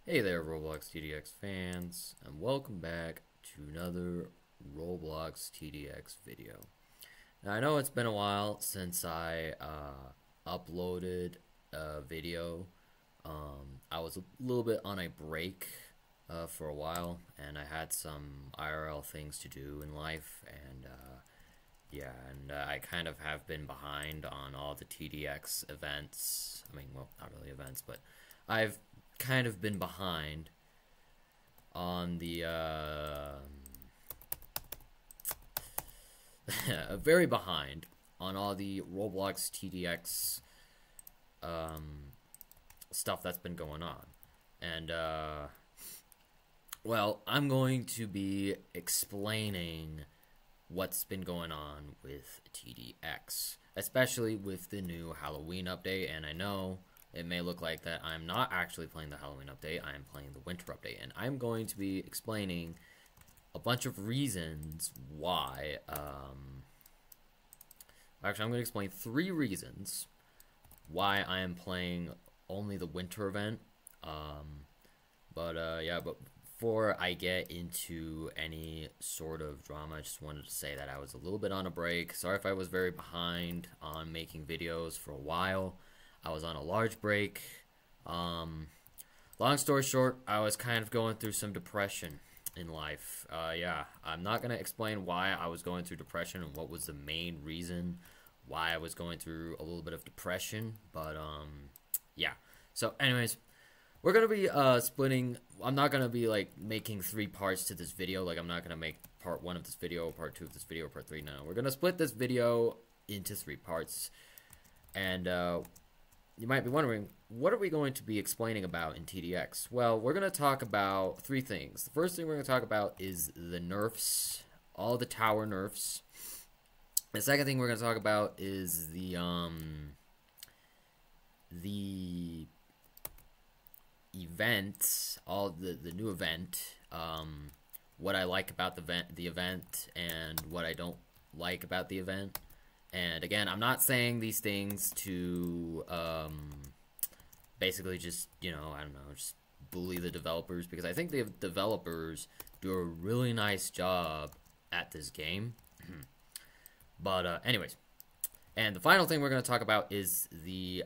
Hey there, Roblox TDX fans, and welcome back to another Roblox TDX video. Now, I know it's been a while since I uploaded a video. I was a little bit on a break for a while, and I had some IRL things to do in life, and I kind of have been behind on all the TDX events. I mean, well, not really events, but I've kind of been behind on the very behind on all the Roblox TDX stuff that's been going on. And well, I'm going to be explaining what's been going on with TDX, especially with the new Halloween update. And I know it may look like that I'm not actually playing the Halloween update, I am playing the winter update, and I'm going to be explaining a bunch of reasons why, actually I'm going to explain 3 reasons why I am playing only the winter event, but before I get into any sort of drama, I just wanted to say that I was a little bit on a break. Sorry if I was very behind on making videos for a while. I was on a large break. Long story short, I was kind of going through some depression in life. I'm not going to explain why I was going through depression and what was the main reason why I was going through a little bit of depression. But, yeah. So, anyways, we're going to be splitting. I'm not going to be, like, making 3 parts to this video. Like, I'm not going to make part 1 of this video, part 2 of this video, part 3. No, we're going to split this video into 3 parts. And, you might be wondering, what are we going to be explaining about in TDX? Well, we're going to talk about 3 things. The first thing we're going to talk about is the nerfs, all the tower nerfs. The second thing we're going to talk about is the event, all the new event, what I like about the event and what I don't like about the event. And again, I'm not saying these things to basically just, I don't know, just bully the developers, because I think the developers do a really nice job at this game. But anyways, and the final thing we're going to talk about is the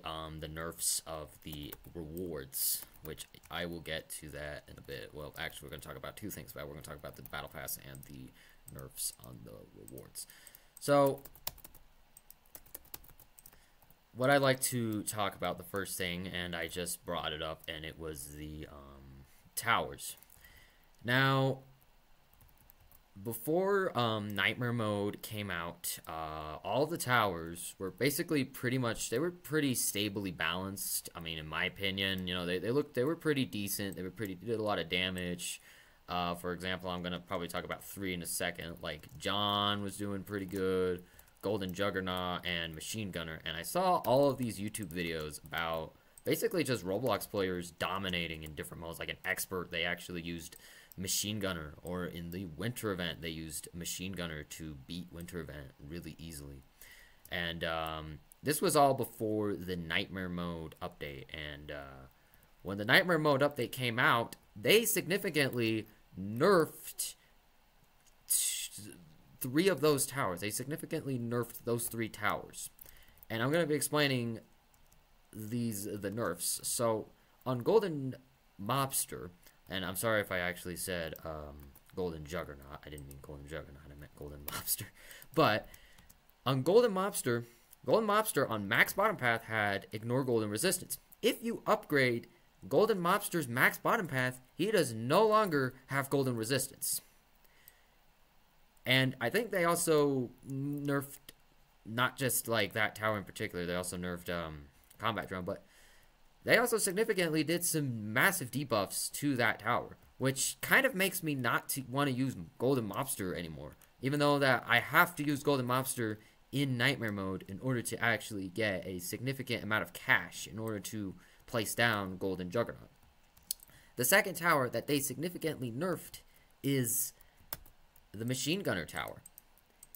nerfs of the rewards, which I will get to that in a bit. Well, actually, we're going to talk about 2 things. We're going to talk about the battle pass and the nerfs on the rewards. So what I'd like to talk about, the first thing, and I just brought it up, and it was the towers. Now, before Nightmare Mode came out, all the towers were basically they were pretty stably balanced. I mean, in my opinion, they were pretty decent. They did a lot of damage. For example, I'm gonna probably talk about 3 in a second. Like, John was doing pretty good, Golden Juggernaut, and Machine Gunner. And I saw all of these YouTube videos about basically just Roblox players dominating in different modes. Like an expert, they actually used Machine Gunner, or in the winter event, they used Machine Gunner to beat winter event really easily. And this was all before the Nightmare Mode update. And when the Nightmare Mode update came out, they significantly nerfed 3 of those towers. They significantly nerfed those 3 towers. And I'm going to be explaining the nerfs. So, on Golden Mobster, and I'm sorry if I actually said Golden Juggernaut. I didn't mean Golden Juggernaut. I meant Golden Mobster. But on Golden Mobster on Max Bottom Path had Ignore Golden Resistance. If you upgrade Golden Mobster's Max Bottom Path, he does no longer have Golden Resistance. And I think they also nerfed, not just like that tower in particular, they also nerfed Combat Drone, but they also significantly did some massive debuffs to that tower, which kind of makes me not want to use Golden Mobster anymore. Even though that I have to use Golden Mobster in Nightmare Mode in order to actually get a significant amount of cash in order to place down Golden Juggernaut. The second tower that they significantly nerfed is the Machine Gunner tower.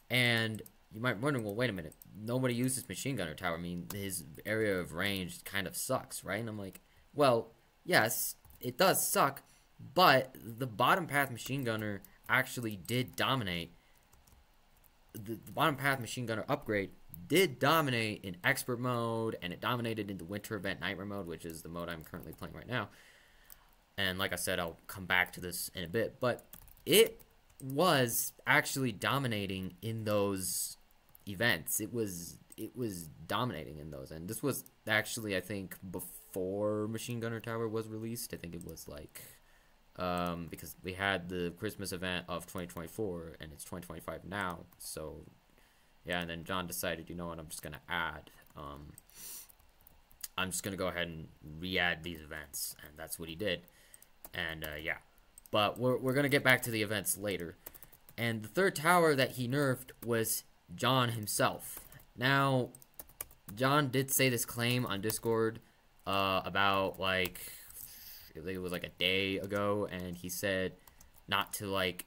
And you might be wondering, well, wait a minute, nobody uses Machine Gunner tower. I mean, his area of range kind of sucks, right? And I'm like, well, yes, it does suck, but the bottom path machine gunner actually did dominate. The bottom path machine gunner upgrade did dominate in expert mode, and it dominated in the winter event nightmare mode, which is the mode I'm currently playing right now. And like I said, I'll come back to this in a bit, but it was actually dominating in those events. It was dominating in those, and this was actually, I think, before Machine Gunner Tower was released. I think it was like because we had the Christmas event of 2024 and it's 2025 now, so yeah. And then John decided, you know what, I'm just gonna add I'm just gonna go ahead and re-add these events, and that's what he did. And yeah, but we're gonna get back to the events later. And the third tower that he nerfed was John himself. Now, John did say this claim on Discord about, like, it was like a day ago, and he said not to, like,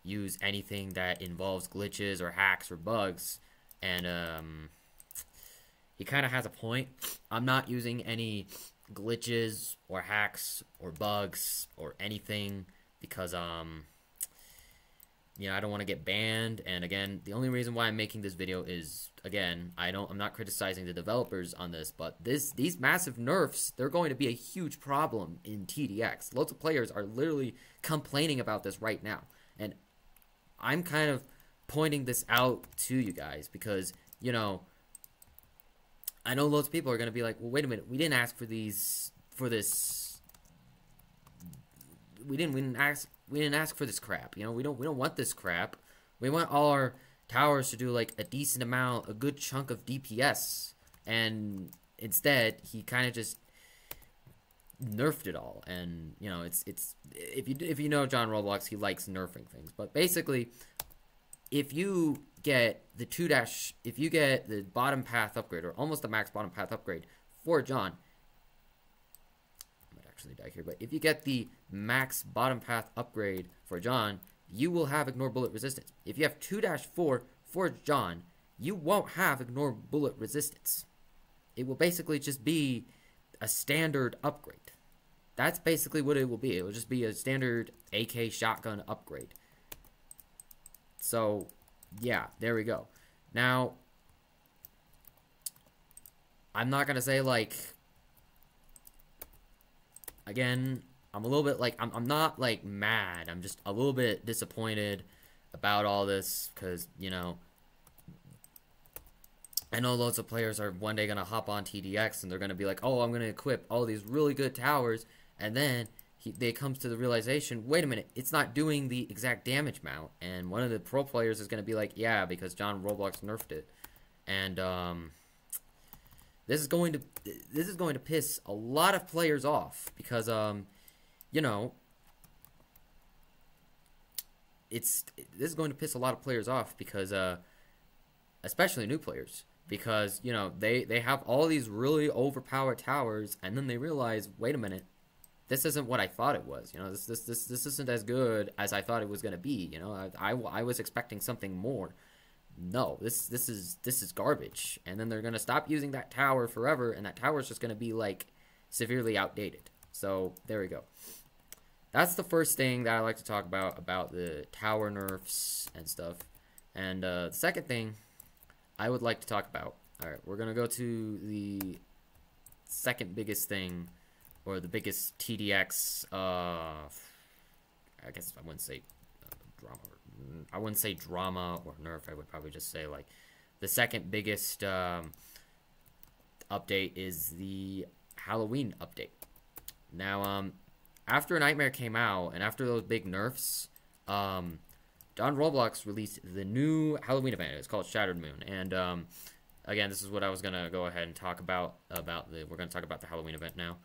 use anything that involves glitches or hacks or bugs. And he kind of has a point. I'm not using any glitches or hacks or bugs or anything because you know, I don't want to get banned. And again, the only reason why I'm making this video is, again, I'm not criticizing the developers on this, but these massive nerfs, they're going to be a huge problem in TDX. Lots of players are literally complaining about this right now, and I'm kind of pointing this out to you guys because, you know, I know lots of people are going to be like, well, wait a minute, we didn't ask for this. We didn't ask for this crap. You know, we don't want this crap. We want all our towers to do like a decent amount, a good chunk of DPS, and instead he kind of just nerfed it all. And you know, it's if you know John Roblox, he likes nerfing things. But basically, if you get the if you get the bottom path upgrade, or almost the max bottom path upgrade for John, I might actually die here, but if you get the max bottom path upgrade for John, you will have ignore bullet resistance. If you have 2-4 for John, you won't have ignore bullet resistance. It will basically just be a standard upgrade. That's basically what it will be. It will just be a standard AK shotgun upgrade. So, yeah, there we go. Now, I'm not going to say, like, again, I'm a little bit, like, I'm not, like, mad. I'm just a little bit disappointed about all this because, you know, I know lots of players are one day going to hop on TDX and they're going to be like, oh, I'm going to equip all these really good towers, and then they comes to the realization, wait a minute, it's not doing the exact damage amount. And one of the pro players is going to be like, yeah, because John Roblox nerfed it. And this is going to piss a lot of players off because you know, this is going to piss a lot of players off because especially new players, because you know, they have all these really overpowered towers, and then they realize, wait a minute, this isn't what I thought it was. You know, this isn't as good as I thought it was going to be. You know, I was expecting something more. No, this is garbage. And then they're going to stop using that tower forever, and that tower is just going to be like severely outdated. So there we go. That's the first thing that I like to talk about the tower nerfs and stuff. And the second thing I would like to talk about. All right, we're going to go to the second biggest thing, or the biggest TDX, I guess I wouldn't say drama. I wouldn't say drama or nerf. I would probably just say, like, the second biggest update is the Halloween update. Now, after Nightmare came out, and after those big nerfs, John Roblox released the new Halloween event. It's called Shattered Moon. And, again, this is what I was going to go ahead and talk about we're going to talk about the Halloween event now.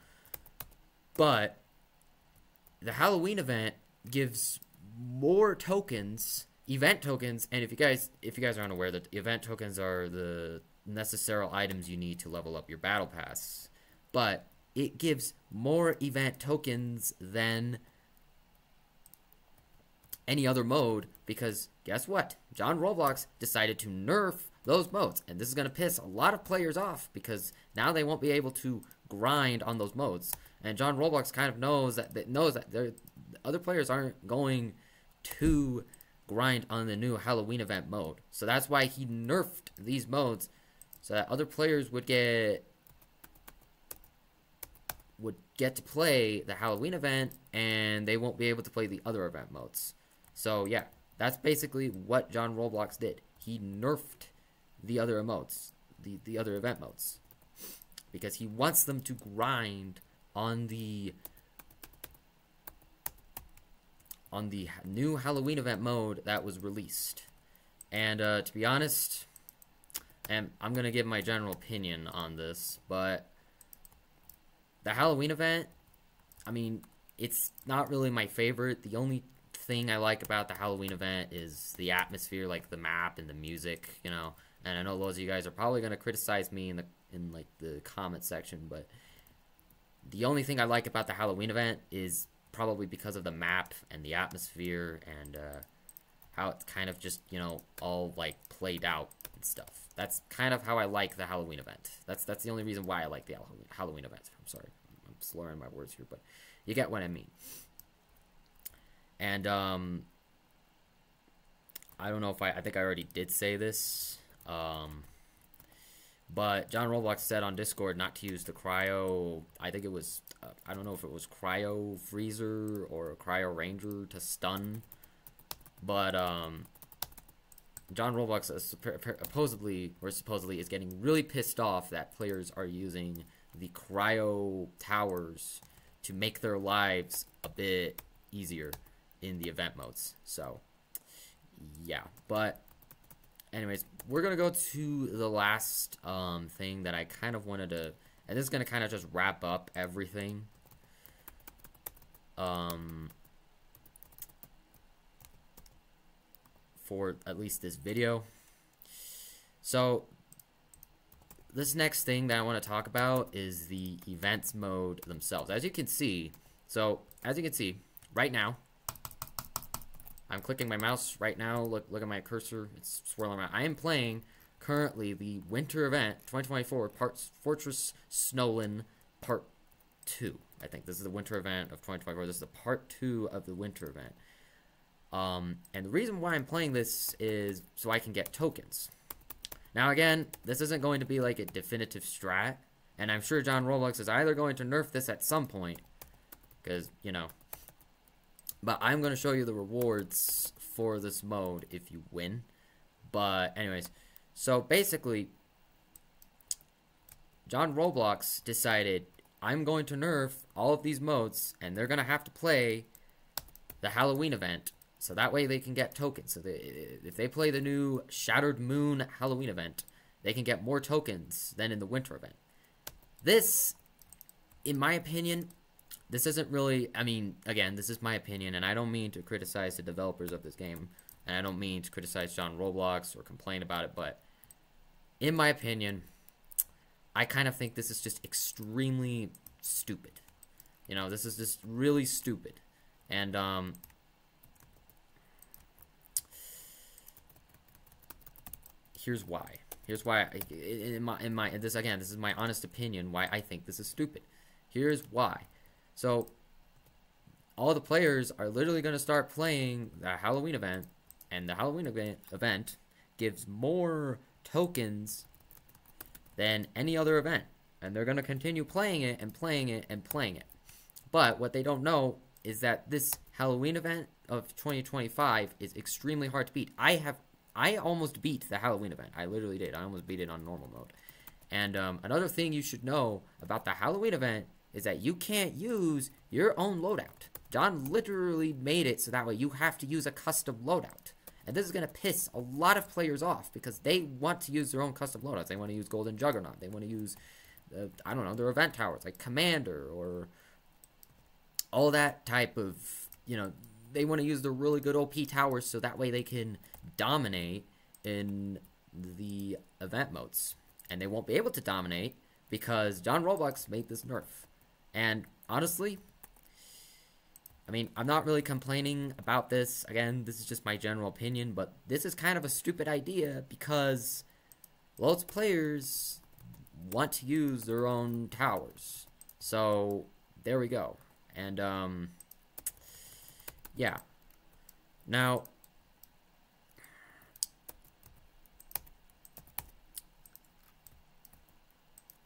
But the Halloween event gives more tokens, event tokens, and if you guys are unaware, that the event tokens are the necessary items you need to level up your battle pass. But it gives more event tokens than any other mode, because guess what? John Roblox decided to nerf those modes, and this is going to piss a lot of players off because now they won't be able to grind on those modes. and John Roblox kind of knows that other players aren't going to grind on the new Halloween event mode. So that's why he nerfed these modes so that other players would get to play the Halloween event and they won't be able to play the other event modes. So yeah, that's basically what John Roblox did. He nerfed the other emotes, the other event modes, because he wants them to grind on the new Halloween event mode that was released. And to be honest, and I'm gonna give my general opinion on this, but the Halloween event, I mean, it's not really my favorite. The only thing I like about the Halloween event is the atmosphere, like the map and the music, you know. And I know loads of you guys are probably gonna criticize me in like the comment section, but the only thing I like about the Halloween event is probably because of the map and the atmosphere and how it's kind of just, you know, all like played out and stuff. That's kind of how I like the Halloween event. That's the only reason why I like the Halloween event. I'm sorry, I'm slurring my words here, but you get what I mean. And I don't know if I think I already did say this, but John Roblox said on Discord not to use the cryo. I think it was I don't know if it was cryo freezer or cryo ranger to stun, but John Roblox supposedly is getting really pissed off that players are using the cryo towers to make their lives a bit easier in the event modes. So yeah, but anyways, we're gonna go to the last thing that I kind of wanted to, and this is gonna kind of just wrap up everything. For at least this video. So this next thing that I want to talk about is the events mode themselves. As you can see, right now, I'm clicking my mouse right now. Look at my cursor. It's swirling around. I am playing currently the winter event 2024 Fortress Snowland Part 2. I think this is the winter event of 2024. This is the Part 2 of the winter event. And the reason why I'm playing this is so I can get tokens. Now again, this isn't going to be like a definitive strat, and I'm sure John Roblox is either going to nerf this at some point, because, you know, but I'm going to show you the rewards for this mode if you win. But anyways, so basically, John Roblox decided I'm going to nerf all of these modes, and they're going to have to play the Halloween event. So that way they can get tokens. So if they play the new Shattered Moon Halloween event, they can get more tokens than in the winter event. This, in my opinion, this isn't really, I mean, again, this is my opinion, and I don't mean to criticize the developers of this game, and I don't mean to criticize John Roblox or complain about it, but in my opinion, I kind of think this is just extremely stupid. You know, this is just really stupid. And, here's why. Here's why. This is my honest opinion. Why I think this is stupid. Here's why. So, all the players are literally going to start playing the Halloween event, and the Halloween event gives more tokens than any other event, and they're going to continue playing it and playing it and playing it. But what they don't know is that this Halloween event of 2025 is extremely hard to beat. I almost beat the Halloween event. I literally did. I almost beat it on normal mode. And another thing you should know about the Halloween event is that you can't use your own loadout. John literally made it so that way you have to use a custom loadout. And this is going to piss a lot of players off because they want to use their own custom loadouts. They want to use Golden Juggernaut. They want to use, I don't know, their event towers like Commander or all that type of, you know, they want to use the really good OP towers so that way they can dominate in the event modes. And they won't be able to dominate because John Roblox made this nerf. And honestly, I mean, I'm not really complaining about this. Again, this is just my general opinion, but this is kind of a stupid idea because loads of players want to use their own towers. So there we go. And yeah. Now,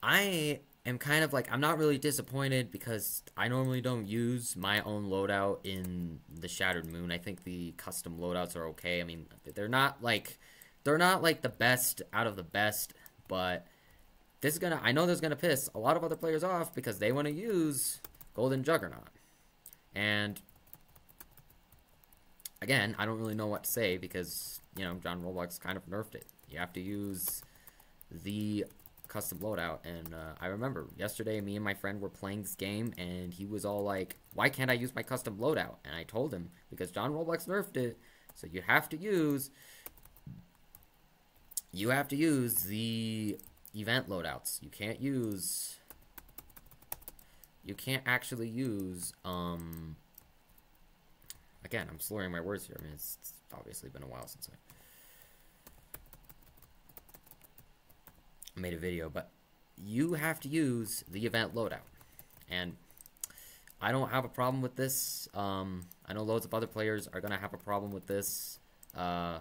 I am kind of like, I'm not really disappointed because I normally don't use my own loadout in the Shattered Moon. I think the custom loadouts are okay. I mean, they're not like the best out of the best, but this is gonna, I know this is gonna piss a lot of other players off because they want to use Golden Juggernaut. And again, I don't really know what to say because, you know, John Roblox kind of nerfed it. You have to use the custom loadout. And I remember yesterday me and my friend were playing this game and he was all like, why can't I use my custom loadout? And I told him, because John Roblox nerfed it, so you have to use the event loadouts. You can't actually use again, I'm slurring my words here. I mean, it's obviously been a while since I made a video, but you have to use the event loadout. And I don't have a problem with this. I know loads of other players are gonna have a problem with this. Yeah.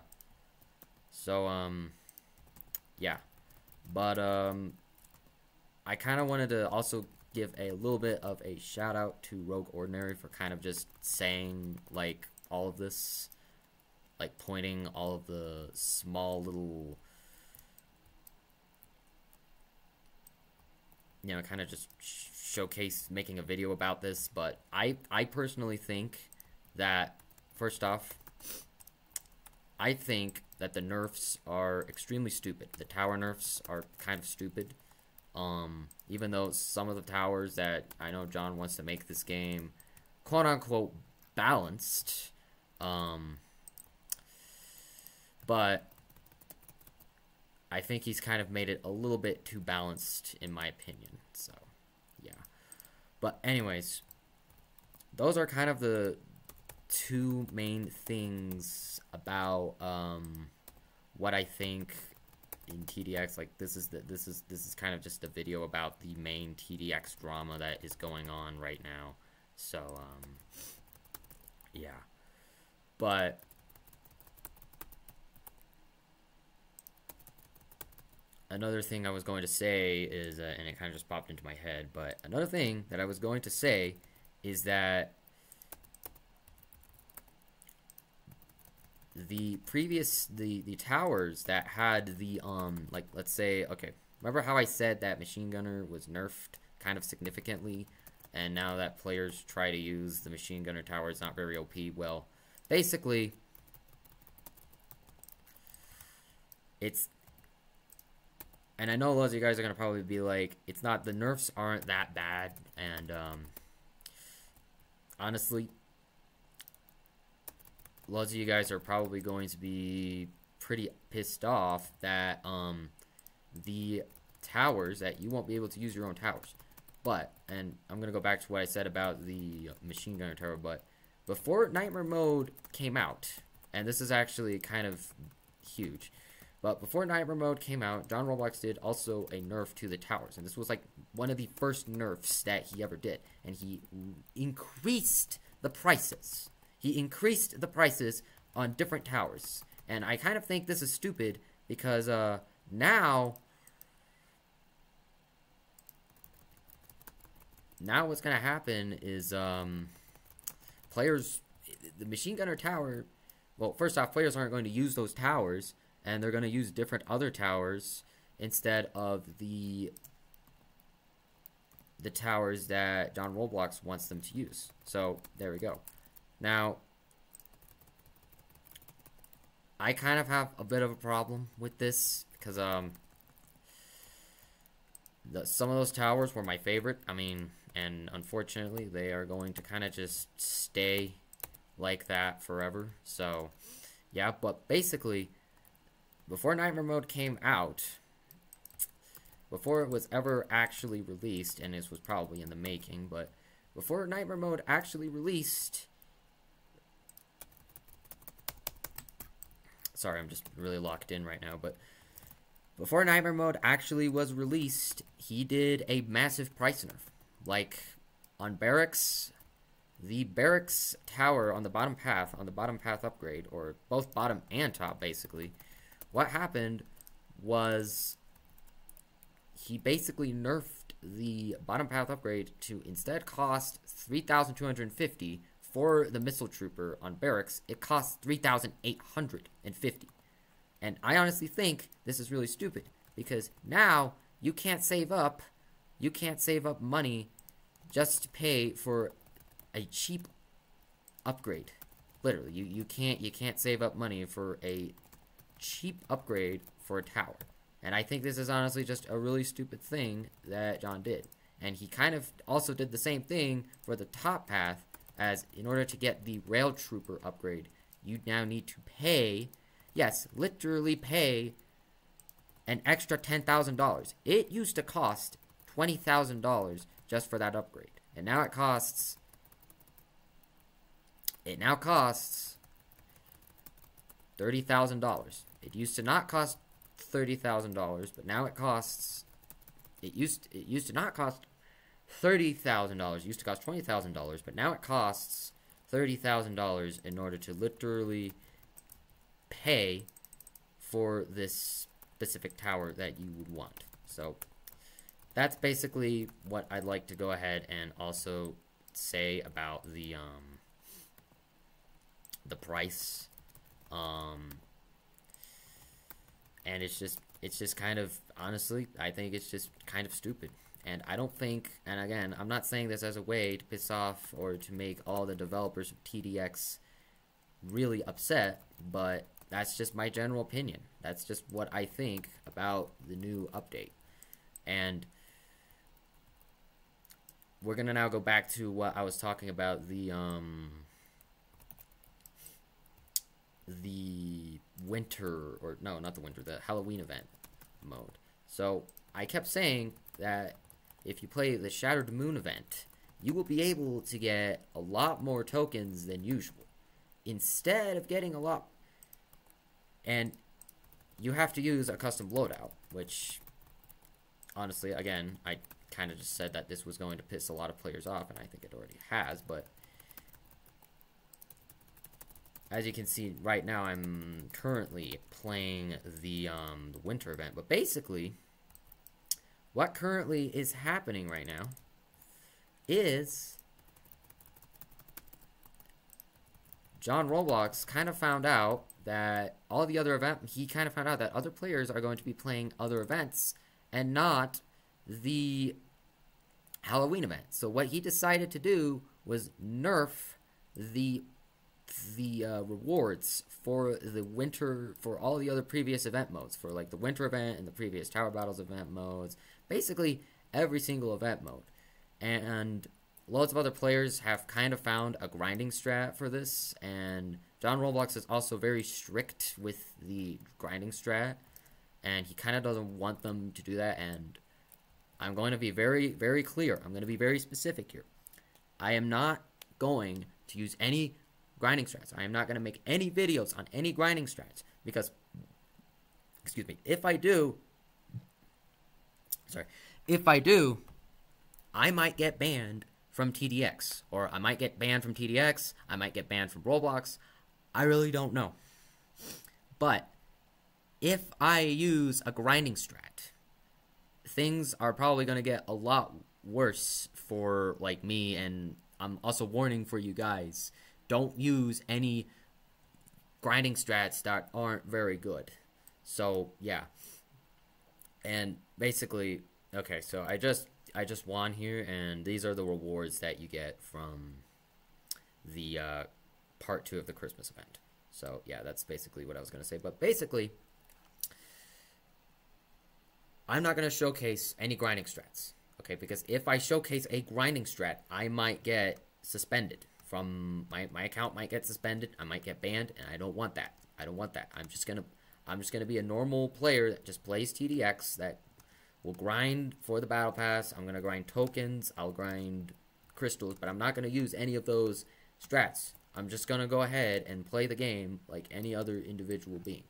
But I kind of wanted to also give a little bit of a shout out to Rogue Ordinary for kind of just saying like all of this, like pointing all of the small little, you know, kind of just showcase making a video about this. But I personally think that, first off, I think that the nerfs are extremely stupid. The tower nerfs are kind of stupid. Even though some of the towers that I know John wants to make this game quote unquote balanced, but I think he's kind of made it a little bit too balanced in my opinion. So yeah, but anyways, those are kind of the two main things about what I think in TDX. Like, this is kind of just a video about the main TDX drama that is going on right now. So yeah, but another thing I was going to say is, and it kind of just popped into my head, but another thing that I was going to say is that the towers that had the like, let's say, okay, remember how I said that machine gunner was nerfed kind of significantly, and now that players try to use the machine gunner tower, it's not very OP. Well, basically it's, and I know lots of you guys are gonna probably be like, it's not, the nerfs aren't that bad, and honestly, lots of you guys are probably going to be pretty pissed off that the towers, that you won't be able to use your own towers. But, and I'm gonna go back to what I said about the machine gunner tower, but before Nightmare Mode came out, and this is actually kind of huge, but before Nightmare Mode came out, John Roblox did also a nerf to the towers, and this was like one of the first nerfs that he ever did, and he increased the prices. He increased the prices on different towers. And I kind of think this is stupid because now what's going to happen is players, the machine gunner tower, well, first off, players aren't going to use those towers, and they're going to use different other towers instead of the towers that John Roblox wants them to use. So there we go. Now, I kind of have a bit of a problem with this because some of those towers were my favorite. I mean, and unfortunately, they are going to kind of just stay like that forever. So, yeah, but basically, before Nightmare Mode came out, before it was ever actually released, and this was probably in the making, but before Nightmare Mode actually released, sorry, I'm just really locked in right now, but before Nightmare Mode actually was released, he did a massive price nerf. Like, on barracks, the barracks tower on the bottom path, upgrade, or both bottom and top basically, what happened was he basically nerfed the bottom path upgrade to instead cost 3,250 for the missile trooper on barracks. It costs 3,850. And I honestly think this is really stupid, because now you can't save up money just to pay for a cheap upgrade. Literally, you can't save up money for a cheap upgrade for a tower. And I think this is honestly just a really stupid thing that John did. And he kind of also did the same thing for the top path, as in order to get the rail trooper upgrade, you now need to pay, yes, literally pay an extra $10,000. It used to cost $20,000 just for that upgrade. And now it now costs $30,000. It used to not cost $30,000, but now it costs, it used to not cost $30,000. It used to cost $20,000, but now it costs $30,000 in order to literally pay for this specific tower that you would want. So that's basically what I'd like to go ahead and also say about the price. And it's just kind of, honestly, I think it's just kind of stupid. And I don't think, and again, I'm not saying this as a way to piss off or to make all the developers of TDX really upset, but that's just my general opinion. That's just what I think about the new update. And we're gonna now go back to what I was talking about, the winter, or no, not the winter, the Halloween event mode. So I kept saying that if you play the Shattered Moon event, you will be able to get a lot more tokens than usual, instead of getting a lot. And you have to use a custom loadout, which honestly, again, I kind of just said that this was going to piss a lot of players off, and I think it already has. But as you can see right now, I'm currently playing the winter event. But basically, what currently is happening right now is John Roblox kind of found out that all the other he kind of found out that other players are going to be playing other events and not the Halloween event. So what he decided to do was nerf the rewards for the winter, for all the other previous event modes, for like the winter event and the previous Tower Battles event modes, basically every single event mode. And loads of other players have kind of found a grinding strat for this, and John Roblox is also very strict with the grinding strat, and he kind of doesn't want them to do that. And I'm going to be very, very clear. I'm going to be very specific here. I am not going to use any grinding strats. I am not going to make any videos on any grinding strats, because, excuse me, if I do, I might get banned from TDX, or I might get banned from TDX, I might get banned from Roblox. I really don't know. But if I use a grinding strat, things are probably going to get a lot worse for like me, and I'm also warning for you guys, don't use any grinding strats that aren't very good. So yeah. And basically, okay, so I just won here, and these are the rewards that you get from the part 2 of the Christmas event. So yeah, that's basically what I was going to say. But basically, I'm not going to showcase any grinding strats, okay? Because if I showcase a grinding strat, I might get suspended from my account. Might get suspended. I might get banned, and I don't want that. I don't want that. I'm just gonna be a normal player that just plays TDX, that will grind for the battle pass. I'm gonna grind tokens. I'll grind crystals, but I'm not gonna use any of those strats. I'm just gonna go ahead and play the game like any other individual being.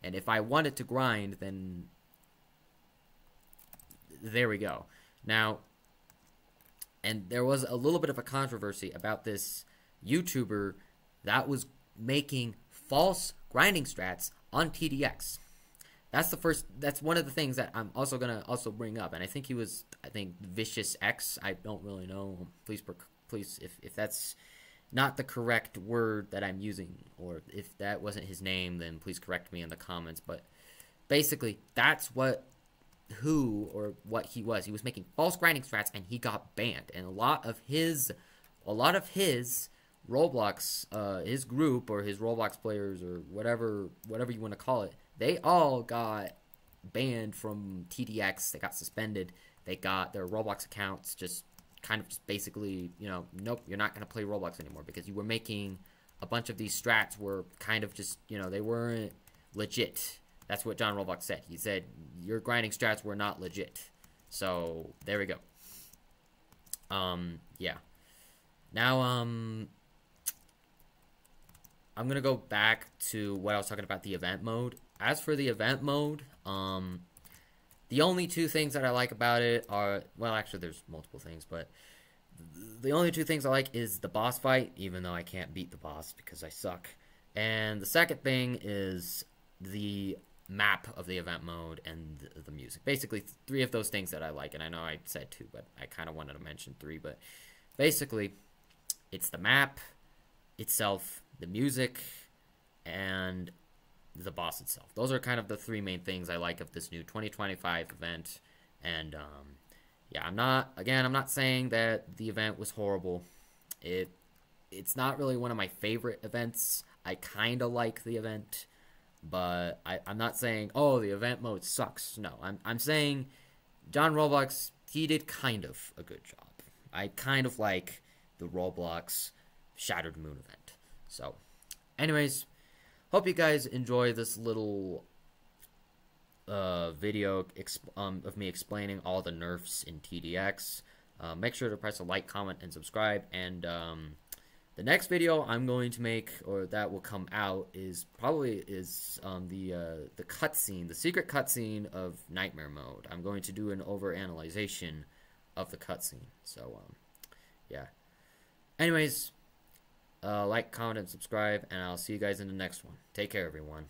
And if I wanted to grind, then there we go. Now, And there was a little bit of a controversy about this YouTuber that was making false grinding strats on TDX. That's one of the things that I'm also gonna also bring up, and I think he was, I think, Vicious X. I don't really know. Please, if that's not the correct word that I'm using, or if that wasn't his name, then please correct me in the comments. But basically, that's what he was. He was making false grinding strats, and he got banned. And a lot of his Roblox, his group or his Roblox players or whatever you want to call it, they all got banned from TDX. They got suspended. They got their Roblox accounts just basically, nope, you're not going to play Roblox anymore because you were making a bunch of these strats were kind of just, they weren't legit. That's what John Roblox said. He said your grinding strats were not legit. So there we go. Yeah. Now, I'm going to go back to what I was talking about, the event mode. As for the event mode, the only two things that I like about it are, well, actually there's multiple things, but the only two things I like is the boss fight, even though I can't beat the boss because I suck. And the second thing is the map of the event mode and the music. Basically, three of those things that I like, and I know I said two, but I kind of wanted to mention three. But basically, it's the map itself, the music, and the boss itself. Those are kind of the three main things I like of this new 2025 event. And yeah, I'm not saying that the event was horrible. It's not really one of my favorite events. I kind of like the event, but I'm not saying, oh, the event mode sucks. No, I'm saying John Roblox, he did kind of a good job. I kind of like the Roblox Shattered Moon event. So, anyways, hope you guys enjoy this little video of me explaining all the nerfs in TDX. Make sure to press a like, comment, and subscribe. And the next video I'm going to make, or that will come out, is the cutscene, the secret cutscene of Nightmare Mode. I'm going to do an overanalyzation of the cutscene. So yeah. Anyways, like, comment, and subscribe, and I'll see you guys in the next one. Take care, everyone.